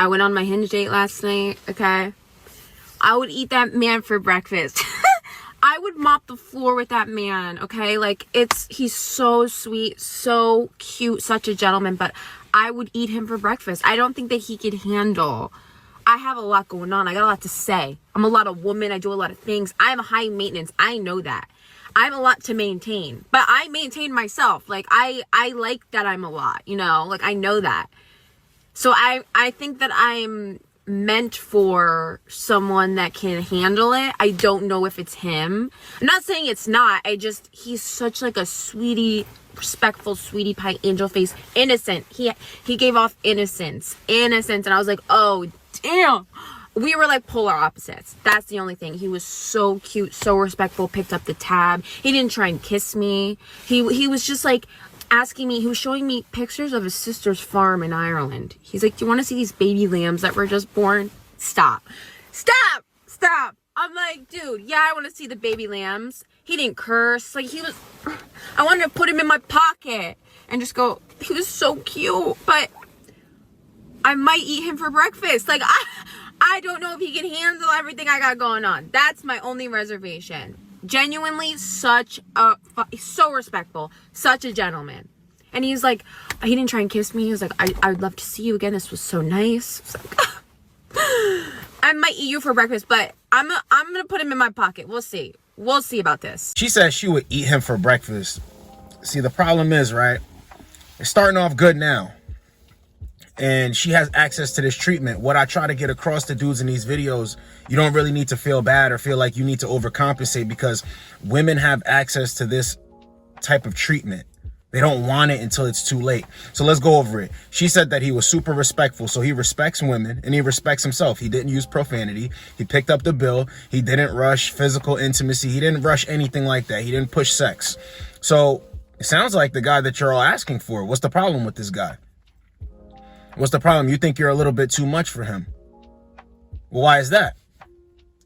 I went on my Hinge date last night, okay? I would eat that man for breakfast. I would mop the floor with that man, okay? Like, he's so sweet, so cute, such a gentleman, but I would eat him for breakfast. I don't think that he could handle. I have a lot going on. I got a lot to say. I'm a lot of woman. I do a lot of things. I'm high maintenance. I know that. I'm a lot to maintain, but I maintain myself. Like, I like that I'm a lot, you know? Like, I know that. So I think that I'm meant for someone that can handle it. I don't know if it's him. I'm not saying it's not. He's such like a sweetie, respectful sweetie pie, angel face, innocent. He gave off innocence, and I was like, oh damn. We were like polar opposites. That's the only thing. He was so cute, so respectful, picked up the tab. He didn't try and kiss me. He was just like asking me, he was showing me pictures of his sister's farm in Ireland. He's like, do you want to see these baby lambs that were just born? Stop. I'm like, dude, yeah, I want to see the baby lambs. He didn't curse. Like, I wanted to put him in my pocket and just go, he was so cute, but I might eat him for breakfast. Like, I don't know if he can handle everything I got going on. That's my only reservation. Genuinely so respectful, such a gentleman. And he's like, he didn't try and kiss me. He was like, I would love to see you again. This was so nice. I was like, I might eat you for breakfast, but I'm gonna put him in my pocket. We'll see about this. She said she would eat him for breakfast. See, the problem is, right, it's starting off good now, and she has access to this treatment. What I try to get across to dudes in these videos, you don't really need to feel bad or feel like you need to overcompensate, because women have access to this type of treatment. They don't want it until it's too late. So let's go over it. She said that he was super respectful. So he respects women and he respects himself. He didn't use profanity. He picked up the bill. He didn't rush physical intimacy. He didn't rush anything like that. He didn't push sex. So it sounds like the guy that you're all asking for. What's the problem with this guy? What's the problem? You think you're a little bit too much for him. Well, why is that?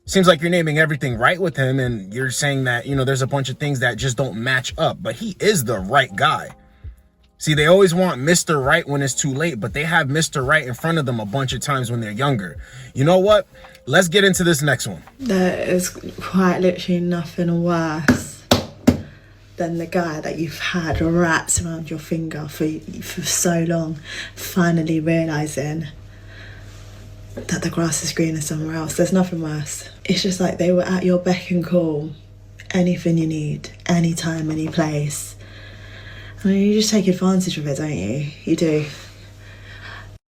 Seems like you're naming everything right with him, and you're saying that, you know, there's a bunch of things that just don't match up, but he is the right guy. See, they always want Mr. Right when it's too late, but they have Mr. Right in front of them a bunch of times when they're younger. You know what? Let's get into this next one. There is quite literally nothing worse than the guy that you've had wrapped around your finger for so long, finally realising that the grass is greener somewhere else. There's nothing worse. It's just like they were at your beck and call. Anything you need, anytime, any place. I mean, you just take advantage of it, don't you? You do.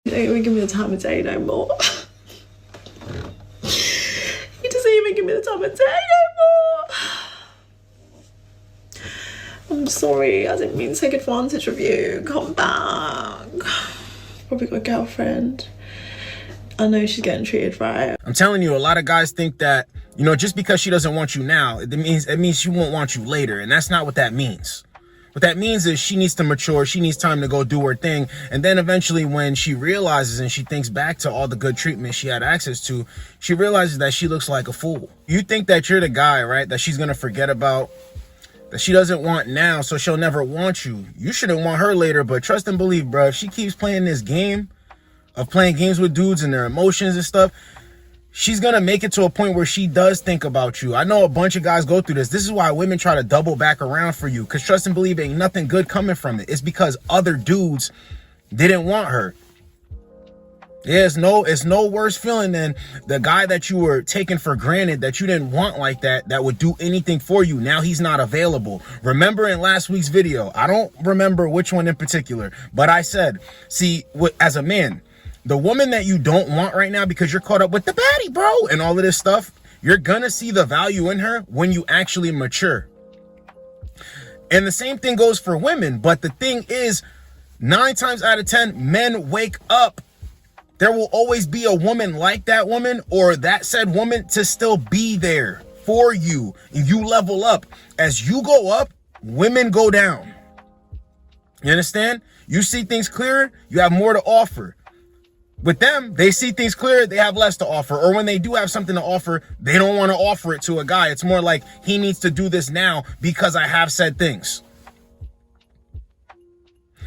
You don't even give me the time of day no more. You just don't even give me the time of day no more. I'm sorry, I didn't mean to take advantage of you. Come back. Probably got a girlfriend. I know she's getting treated right. I'm telling you, a lot of guys think that, you know, just because she doesn't want you now, it means she won't want you later. And that's not what that means. What that means is she needs to mature. She needs time to go do her thing. And then eventually when she realizes and she thinks back to all the good treatment she had access to, she realizes that she looks like a fool. You think that you're the guy, right, that she's going to forget about, that she doesn't want now, so she'll never want you. You shouldn't want her later, but trust and believe, bro, if she keeps playing this game of playing games with dudes and their emotions and stuff, she's gonna make it to a point where she does think about you. I know a bunch of guys go through this. This is why women try to double back around for you, because trust and believe, ain't nothing good coming from it. It's because other dudes didn't want her. Yeah, it's no worse feeling than the guy that you were taking for granted, that you didn't want like that would do anything for you. Now he's not available. Remember in last week's video, I don't remember which one in particular, but I said, see, as a man, the woman that you don't want right now because you're caught up with the baddie, bro, and all of this stuff, you're gonna see the value in her when you actually mature. And the same thing goes for women. But the thing is, 9 times out of 10, men wake up. There will always be a woman like that woman or that said woman to still be there for you. You level up. As you go up, women go down. You understand? You see things clearer, you have more to offer. With them, they see things clear, they have less to offer. Or when they do have something to offer, they don't want to offer it to a guy. It's more like, he needs to do this now because I have said things.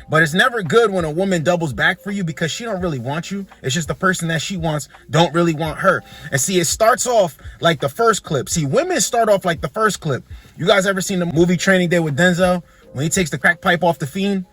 But it's never good when a woman doubles back for you because she don't really want you. It's just the person that she wants don't really want her. And see, it starts off like the first clip. See, women start off like the first clip. You guys ever seen the movie Training Day with Denzel? When he takes the crack pipe off the fiend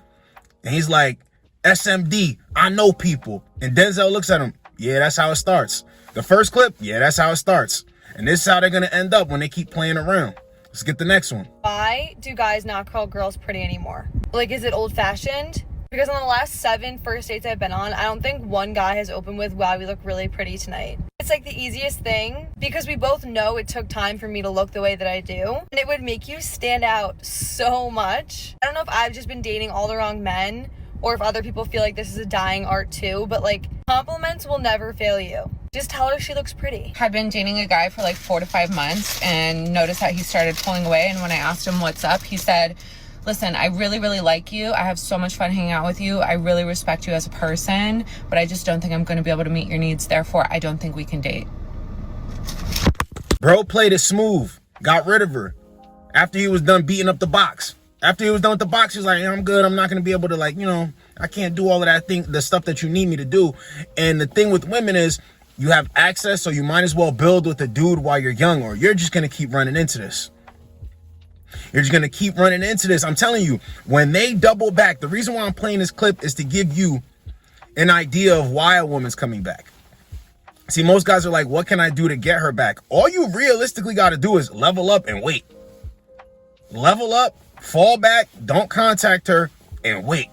and he's like, SMD, I know people. And Denzel looks at him. Yeah, that's how it starts. The first clip, yeah, that's how it starts. And this is how they're going to end up when they keep playing around. Let's get the next one. Why do guys not call girls pretty anymore? Like, is it old-fashioned? Because on the last 7 first dates I've been on, I don't think one guy has opened with, wow, we look really pretty tonight. It's like the easiest thing because we both know it took time for me to look the way that I do. And it would make you stand out so much. I don't know if I've just been dating all the wrong men or if other people feel like this is a dying art too, but like compliments will never fail you. Just tell her she looks pretty. Had been dating a guy for like 4 to 5 months and noticed that he started pulling away. And when I asked him what's up, he said, listen, I really, really like you. I have so much fun hanging out with you. I really respect you as a person, but I just don't think I'm going to be able to meet your needs. Therefore, I don't think we can date. Bro played it smooth. Got rid of her. After he was done beating up the box. After he was done with the box, he was like, I'm good. I'm not going to be able to, like, you know, I can't do all of that thing, the stuff that you need me to do. And the thing with women is you have access, so you might as well build with a dude while you're young, or you're just going to keep running into this. You're just going to keep running into this. I'm telling you, when they double back, the reason why I'm playing this clip is to give you an idea of why a woman's coming back. See, most guys are like, what can I do to get her back? All you realistically got to do is level up and wait. Level up, fall back, don't contact her, and wait.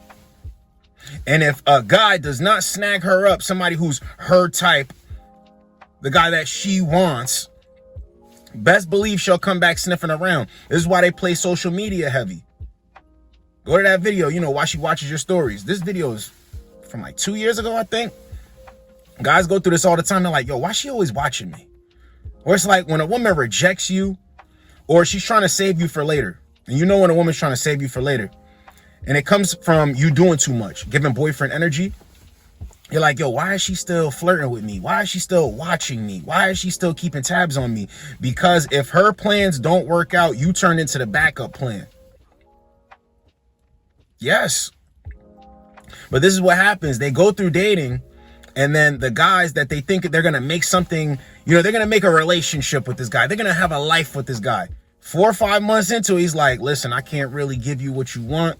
And if a guy does not snag her up, somebody who's her type, the guy that she wants, best believe she'll come back sniffing around. This is why they play social media heavy. Go to that video, you know, why she watches your stories. This video is from like 2 years ago, I think. Guys go through this all the time. They're like, yo, why she always watching me? Or it's like when a woman rejects you or she's trying to save you for later. And you know when a woman's trying to save you for later. And it comes from you doing too much, giving boyfriend energy. You're like, yo, why is she still flirting with me? Why is she still watching me? Why is she still keeping tabs on me? Because if her plans don't work out, you turn into the backup plan. Yes. But this is what happens. They go through dating, and then the guys that they think they're going to make something, you know, they're going to make a relationship with this guy. They're going to have a life with this guy. 4 or 5 months into it, he's like, listen, I can't really give you what you want.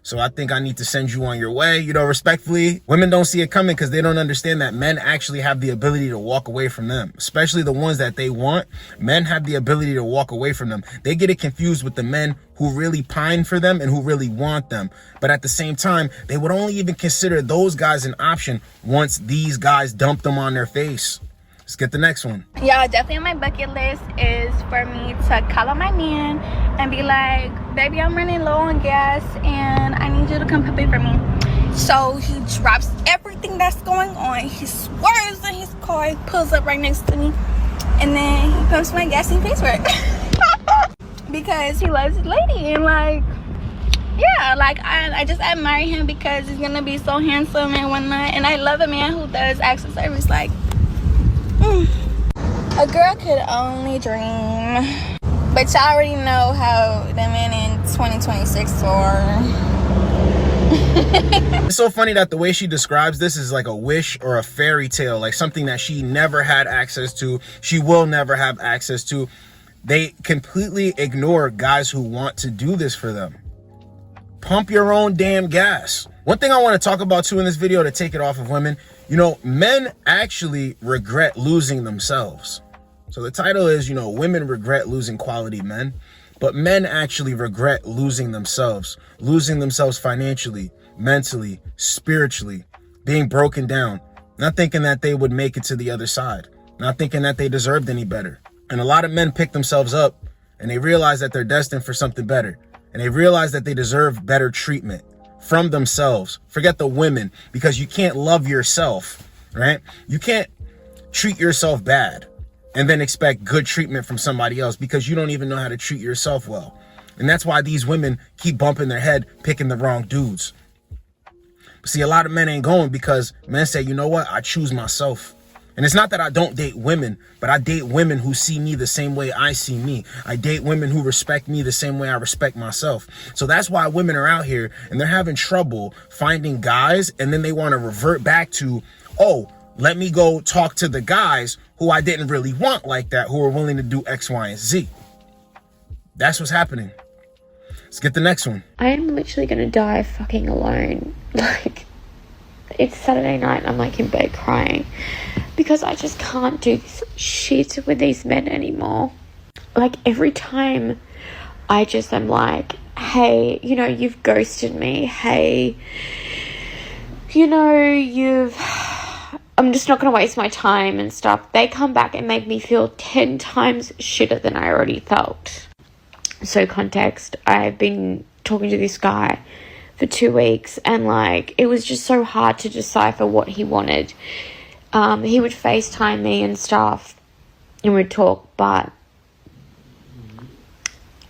So I think I need to send you on your way. You know, respectfully, women don't see it coming because they don't understand that men actually have the ability to walk away from them, especially the ones that they want. Men have the ability to walk away from them. They get it confused with the men who really pine for them and who really want them. But at the same time, they would only even consider those guys an option once these guys dump them on their face. Let's get the next one. Yeah, definitely on my bucket list is for me to call on my man and be like, baby, I'm running low on gas and I need you to come pay for me. So he drops everything that's going on. He swerves in his car, he pulls up right next to me, and then he pumps my gas and he pays for it. Because he loves his lady, and like, yeah, like I just admire him because he's gonna be so handsome and whatnot. And I love a man who does acts of service. Like, a girl could only dream. But y'all already know how the men in 2026 are. It's so funny that the way she describes this is like a wish or a fairy tale, like something that she never had access to, she will never have access to. They completely ignore guys who want to do this for them. Pump your own damn gas. One thing I want to talk about too in this video to take it off of women, you know, men actually regret losing themselves. So the title is, you know, women regret losing quality men, but men actually regret losing themselves financially, mentally, spiritually, being broken down, not thinking that they would make it to the other side, not thinking that they deserved any better. And a lot of men pick themselves up and they realize that they're destined for something better. And they realize that they deserve better treatment from themselves. Forget the women, because you can't love yourself, right? You can't treat yourself bad and then expect good treatment from somebody else because you don't even know how to treat yourself well. And that's why these women keep bumping their head, picking the wrong dudes. But see, a lot of men ain't going because men say, you know what? I choose myself. And it's not that I don't date women, but I date women who see me the same way I see me. I date women who respect me the same way I respect myself. So that's why women are out here and they're having trouble finding guys, and then they want to revert back to, oh, let me go talk to the guys who I didn't really want like that, who are willing to do X, Y, and Z. That's what's happening. Let's get the next one. I am literally going to die fucking alone. Like, it's Saturday night and I'm like in bed crying because I just can't do this shit with these men anymore. Like, every time I just am like, hey, you know, you've ghosted me. Hey, you know, I'm just not going to waste my time and stuff. They come back and make me feel 10 times shitter than I already felt. So context, I've been talking to this guy for 2 weeks and like it was just so hard to decipher what he wanted. He would FaceTime me and stuff and we'd talk, but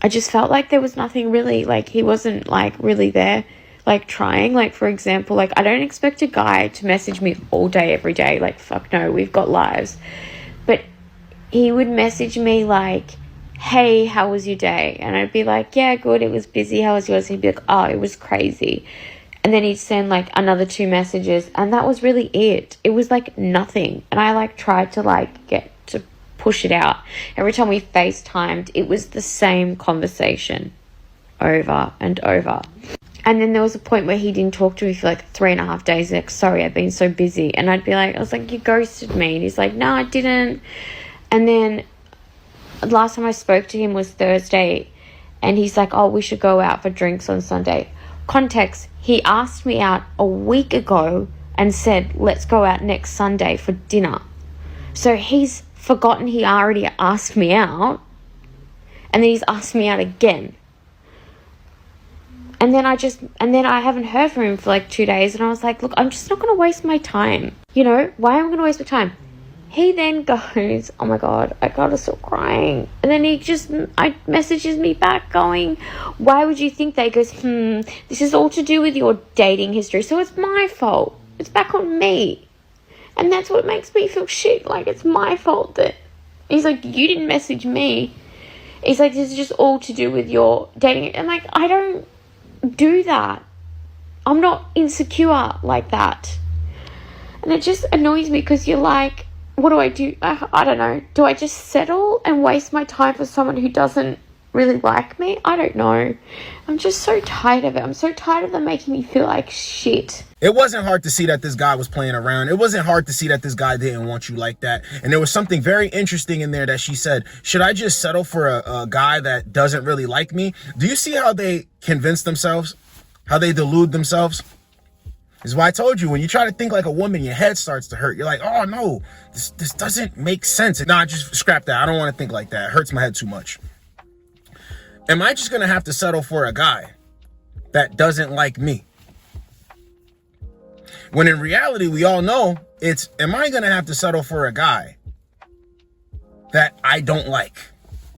I just felt like there was nothing really, like he wasn't like really there, like trying. Like, for example, like I don't expect a guy to message me all day every day. Like, fuck no, we've got lives. But he would message me like, hey, how was your day? And I'd be like, yeah, good, it was busy. How was yours? He'd be like, oh, it was crazy. And then he'd send like another 2 messages and that was really it. It was like nothing. And I like tried to like get to push it out. Every time we FaceTimed, it was the same conversation over and over. And then there was a point where he didn't talk to me for like 3.5 days. Like, sorry, I've been so busy. And I'd be like, I was like, you ghosted me. And he's like, no, I didn't. And then last time I spoke to him was Thursday and he's like, oh, we should go out for drinks on Sunday. Context, he asked me out a week ago and said, let's go out next Sunday for dinner. So he's forgotten he already asked me out and then he's asked me out again. And then I haven't heard from him for like 2 days and I was like, look, I'm just not going to waste my time. You know, why am I going to waste my time? He then goes, oh my God, I gotta stop crying. And then I messages me back going, why would you think that? He goes, this is all to do with your dating history. So it's my fault. It's back on me. And that's what makes me feel shit. Like, it's my fault that, he's like, you didn't message me. He's like, this is just all to do with your dating. And like, I don't do that. I'm not insecure like that. And it just annoys me because you're like, what do? I don't know. Do I just settle and waste my time for someone who doesn't really like me? I don't know. I'm just so tired of it. I'm so tired of them making me feel like shit. It wasn't hard to see that this guy was playing around. It wasn't hard to see that this guy didn't want you like that. And there was something very interesting in there that she said, should I just settle for a guy that doesn't really like me? Do you see how they convince themselves? How they delude themselves? This is why I told you, when you try to think like a woman, your head starts to hurt. You're like, oh no, this doesn't make sense. Nah, just scrap that. I don't want to think like that. It hurts my head too much. Am I just going to have to settle for a guy that doesn't like me? When in reality, we all know it's, am I going to have to settle for a guy that I don't like?